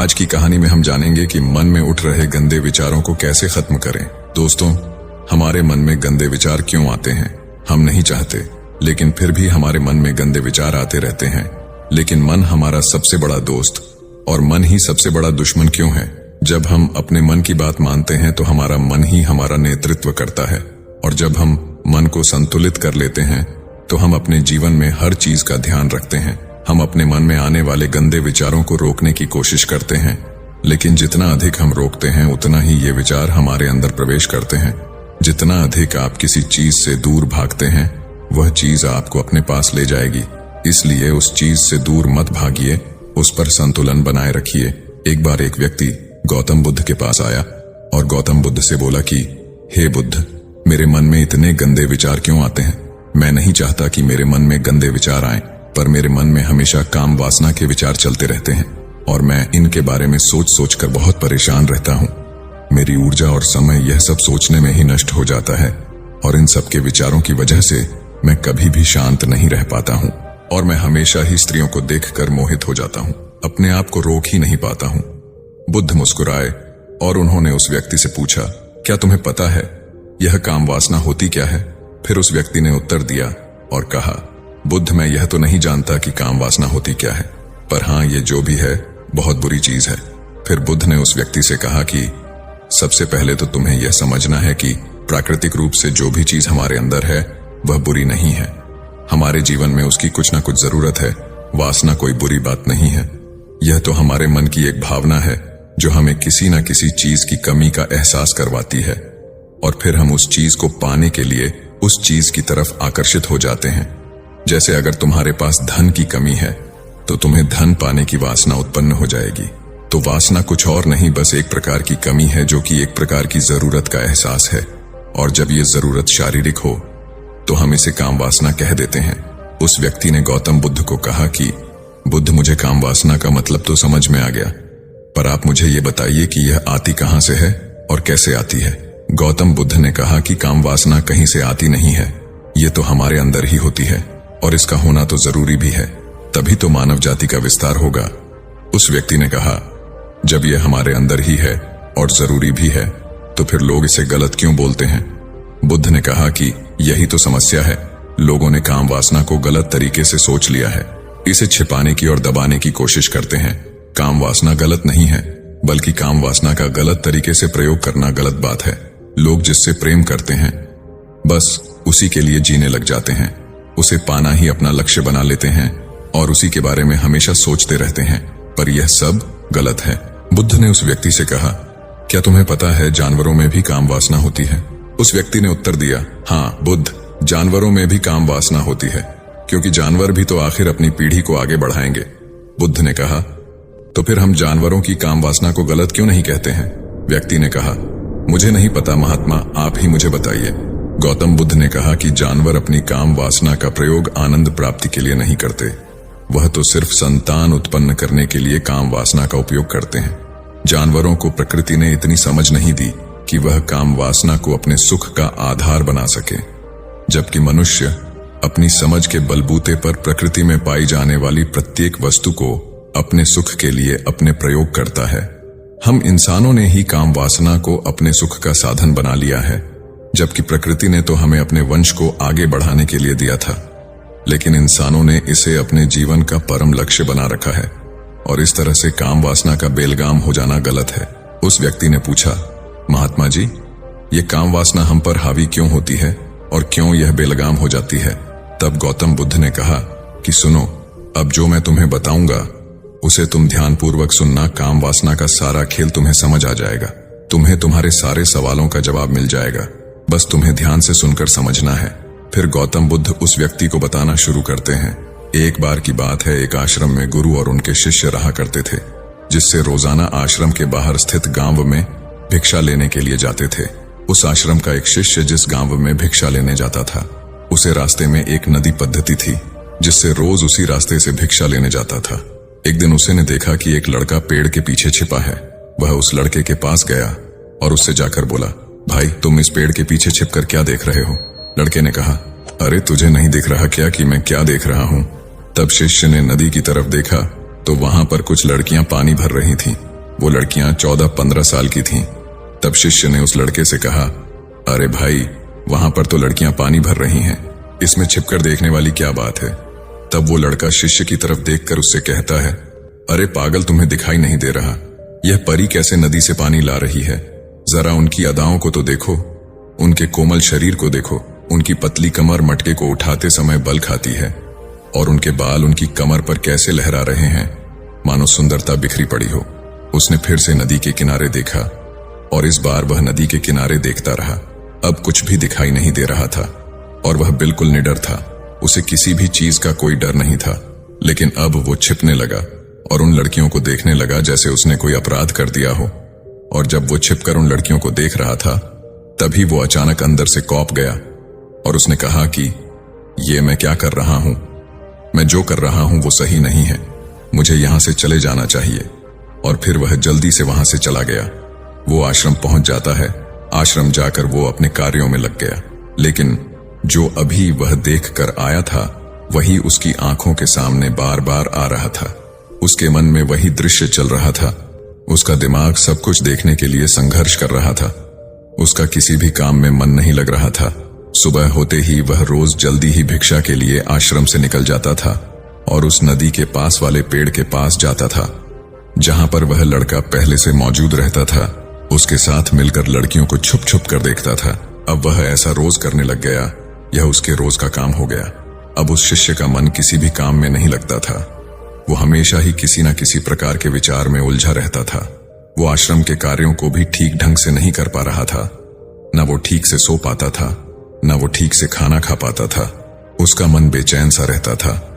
आज की कहानी में हम जानेंगे कि मन में उठ रहे गंदे विचारों को कैसे खत्म करें। दोस्तों, हमारे मन में गंदे विचार क्यों आते हैं? हम नहीं चाहते, लेकिन फिर भी हमारे मन में गंदे विचार आते रहते हैं। लेकिन मन हमारा सबसे बड़ा दोस्त और मन ही सबसे बड़ा दुश्मन क्यों है? जब हम अपने मन की बात मानते हैं तो हमारा मन ही हमारा नेतृत्व करता है, और जब हम मन को संतुलित कर लेते हैं तो हम अपने जीवन में हर चीज का ध्यान रखते हैं। हम अपने मन में आने वाले गंदे विचारों को रोकने की कोशिश करते हैं, लेकिन जितना अधिक हम रोकते हैं उतना ही ये विचार हमारे अंदर प्रवेश करते हैं। जितना अधिक आप किसी चीज से दूर भागते हैं, वह चीज आपको अपने पास ले जाएगी। इसलिए उस चीज से दूर मत भागिए, उस पर संतुलन बनाए रखिए। एक बार एक व्यक्ति गौतम बुद्ध के पास आया और गौतम बुद्ध से बोला कि हे बुद्ध, मेरे मन में इतने गंदे विचार क्यों आते हैं? मैं नहीं चाहता कि मेरे मन में गंदे विचार आएं, पर मेरे मन में हमेशा काम वासना के विचार चलते रहते हैं और मैं इनके बारे में सोच सोच कर बहुत परेशान रहता हूँ। मेरी ऊर्जा और समय यह सब सोचने में ही नष्ट हो जाता है, और इन सब के विचारों की वजह से मैं कभी भी शांत नहीं रह पाता हूँ और मैं हमेशा ही स्त्रियों को देखकर मोहित हो जाता हूँ। अपने आप को रोक ही नहीं पाता हूँ। बुद्ध मुस्कुराए और उन्होंने उस व्यक्ति से पूछा, क्या तुम्हें पता है यह काम वासना होती क्या है? फिर उस व्यक्ति ने उत्तर दिया और कहा, बुद्ध, मैं यह तो नहीं जानता कि काम वासना होती क्या है, पर हाँ, ये जो भी है बहुत बुरी चीज है। फिर बुद्ध ने उस व्यक्ति से कहा कि सबसे पहले तो तुम्हें यह समझना है कि प्राकृतिक रूप से जो भी चीज हमारे अंदर है वह बुरी नहीं है। हमारे जीवन में उसकी कुछ ना कुछ जरूरत है। वासना कोई बुरी बात नहीं है। यह तो हमारे मन की एक भावना है जो हमें किसी न किसी चीज की कमी का एहसास करवाती है, और फिर हम उस चीज को पाने के लिए उस चीज की तरफ आकर्षित हो जाते हैं। जैसे अगर तुम्हारे पास धन की कमी है तो तुम्हें धन पाने की वासना उत्पन्न हो जाएगी। तो वासना कुछ और नहीं, बस एक प्रकार की कमी है जो कि एक प्रकार की जरूरत का एहसास है, और जब ये जरूरत शारीरिक हो तो हम इसे काम वासना कह देते हैं। उस व्यक्ति ने गौतम बुद्ध को कहा कि बुद्ध, मुझे काम वासना का मतलब तो समझ में आ गया, पर आप मुझे ये बताइए कि यह आती कहां से है और कैसे आती है? गौतम बुद्ध ने कहा कि काम वासना कहीं से आती नहीं है, ये तो हमारे अंदर ही होती है, और इसका होना तो जरूरी भी है, तभी तो मानव जाति का विस्तार होगा। उस व्यक्ति ने कहा, जब यह हमारे अंदर ही है और जरूरी भी है तो फिर लोग इसे गलत क्यों बोलते हैं? बुद्ध ने कहा कि यही तो समस्या है। लोगों ने काम वासना को गलत तरीके से सोच लिया है, इसे छिपाने की और दबाने की कोशिश करते हैं। काम वासना गलत नहीं है, बल्कि काम वासना का गलत तरीके से प्रयोग करना गलत बात है। लोग जिससे प्रेम करते हैं बस उसी के लिए जीने लग जाते हैं, उसे पाना ही अपना लक्ष्य बना लेते हैं और उसी के बारे में हमेशा सोचते रहते हैं, पर यह सब गलत है। बुद्ध ने उस व्यक्ति से कहा, क्या तुम्हें पता है जानवरों में भी काम वासना होती है? उस व्यक्ति ने उत्तर दिया, हाँ बुद्ध, जानवरों में भी काम वासना होती है, क्योंकि जानवर भी तो आखिर अपनी पीढ़ी को आगे बढ़ाएंगे। बुद्ध ने कहा, तो फिर हम जानवरों की काम वासना को गलत क्यों नहीं कहते हैं? व्यक्ति ने कहा, मुझे नहीं पता महात्मा, आप ही मुझे बताइए। गौतम बुद्ध ने कहा कि जानवर अपनी काम वासना का प्रयोग आनंद प्राप्ति के लिए नहीं करते, वह तो सिर्फ संतान उत्पन्न करने के लिए काम वासना का उपयोग करते हैं। जानवरों को प्रकृति ने इतनी समझ नहीं दी कि वह काम वासना को अपने सुख का आधार बना सके, जबकि मनुष्य अपनी समझ के बलबूते पर प्रकृति में पाई जाने वाली प्रत्येक वस्तु को अपने सुख के लिए अपने प्रयोग करता है। हम इंसानों ने ही काम वासना को अपने सुख का साधन बना लिया है, जबकि प्रकृति ने तो हमें अपने वंश को आगे बढ़ाने के लिए दिया था, लेकिन इंसानों ने इसे अपने जीवन का परम लक्ष्य बना रखा है, और इस तरह से काम वासना का बेलगाम हो जाना गलत है। उस व्यक्ति ने पूछा, महात्मा जी, ये काम वासना हम पर हावी क्यों होती है और क्यों यह बेलगाम हो जाती है? तब गौतम बुद्ध ने कहा कि सुनो, अब जो मैं तुम्हें बताऊंगा उसे तुम ध्यानपूर्वक सुनना। काम वासना का सारा खेल तुम्हें समझ आ जाएगा, तुम्हें तुम्हारे सारे सवालों का जवाब मिल जाएगा, बस तुम्हें ध्यान से सुनकर समझना है। फिर गौतम बुद्ध उस व्यक्ति को बताना शुरू करते हैं। एक बार की बात है, एक आश्रम में गुरु और उनके शिष्य रहा करते थे, जिससे रोजाना आश्रम के बाहर स्थित गांव में भिक्षा लेने के लिए जाते थे। उस आश्रम का एक शिष्य जिस गांव में भिक्षा लेने जाता था, उसे रास्ते में एक नदी पद्धति थी, जिससे रोज उसी रास्ते से भिक्षा लेने जाता था। एक दिन उसे ने देखा कि एक लड़का पेड़ के पीछे छिपा है। वह उस लड़के के पास गया और उससे जाकर बोला, भाई, तुम इस पेड़ के पीछे छिपकर क्या देख रहे हो? लड़के ने कहा, अरे तुझे नहीं दिख रहा क्या कि मैं क्या देख रहा हूँ? तब शिष्य ने नदी की तरफ देखा तो वहां पर कुछ लड़कियां पानी भर रही थीं। वो लड़कियां 14-15 साल की थीं। तब शिष्य ने उस लड़के से कहा, अरे भाई, वहां पर तो लड़कियां पानी भर रही हैं, इसमें छिपकर देखने वाली क्या बात है। तब वो लड़का शिष्य की तरफ देखकर उससे कहता है, अरे पागल, तुम्हें दिखाई नहीं दे रहा? यह परी कैसे नदी से पानी ला रही है? जरा उनकी अदाओं को तो देखो, उनके कोमल शरीर को देखो, उनकी पतली कमर मटके को उठाते समय बल खाती है, और उनके बाल उनकी कमर पर कैसे लहरा रहे हैं, मानो सुंदरता बिखरी पड़ी हो। उसने फिर से नदी के किनारे देखा, और इस बार वह नदी के किनारे देखता रहा। अब कुछ भी दिखाई नहीं दे रहा था, और वह बिल्कुल निडर था। उसे किसी भी चीज का कोई डर नहीं था। लेकिन अब वो छिपने लगा और उन लड़कियों को देखने लगा जैसे उसने कोई अपराध कर दिया हो। और जब वो छिपकर उन लड़कियों को देख रहा था, तभी वो अचानक अंदर से कौंप गया और उसने कहा कि ये मैं क्या कर रहा हूं? मैं जो कर रहा हूं वो सही नहीं है, मुझे यहां से चले जाना चाहिए। और फिर वह जल्दी से वहां से चला गया। वो आश्रम पहुंच जाता है। आश्रम जाकर वो अपने कार्यों में लग गया। लेकिन जो अभी वह देख कर आया था, वही उसकी आंखों के सामने बार बार आ रहा था। उसके मन में वही दृश्य चल रहा था। उसका दिमाग सब कुछ देखने के लिए संघर्ष कर रहा था। उसका किसी भी काम में मन नहीं लग रहा था। सुबह होते ही वह रोज जल्दी ही भिक्षा के लिए आश्रम से निकल जाता था और उस नदी के पास वाले पेड़ के पास जाता था, जहां पर वह लड़का पहले से मौजूद रहता था। उसके साथ मिलकर लड़कियों को छुप छुप कर देखता था। अब वह ऐसा रोज करने लग गया। यह उसके रोज का काम हो गया। अब उस शिष्य का मन किसी भी काम में नहीं लगता था। वो हमेशा ही किसी न किसी प्रकार के विचार में उलझा रहता था। वो आश्रम के कार्यों को भी ठीक ढंग से नहीं कर पा रहा था। न वो ठीक से सो पाता था, न वो ठीक से खाना खा पाता था। उसका मन बेचैन सा रहता था।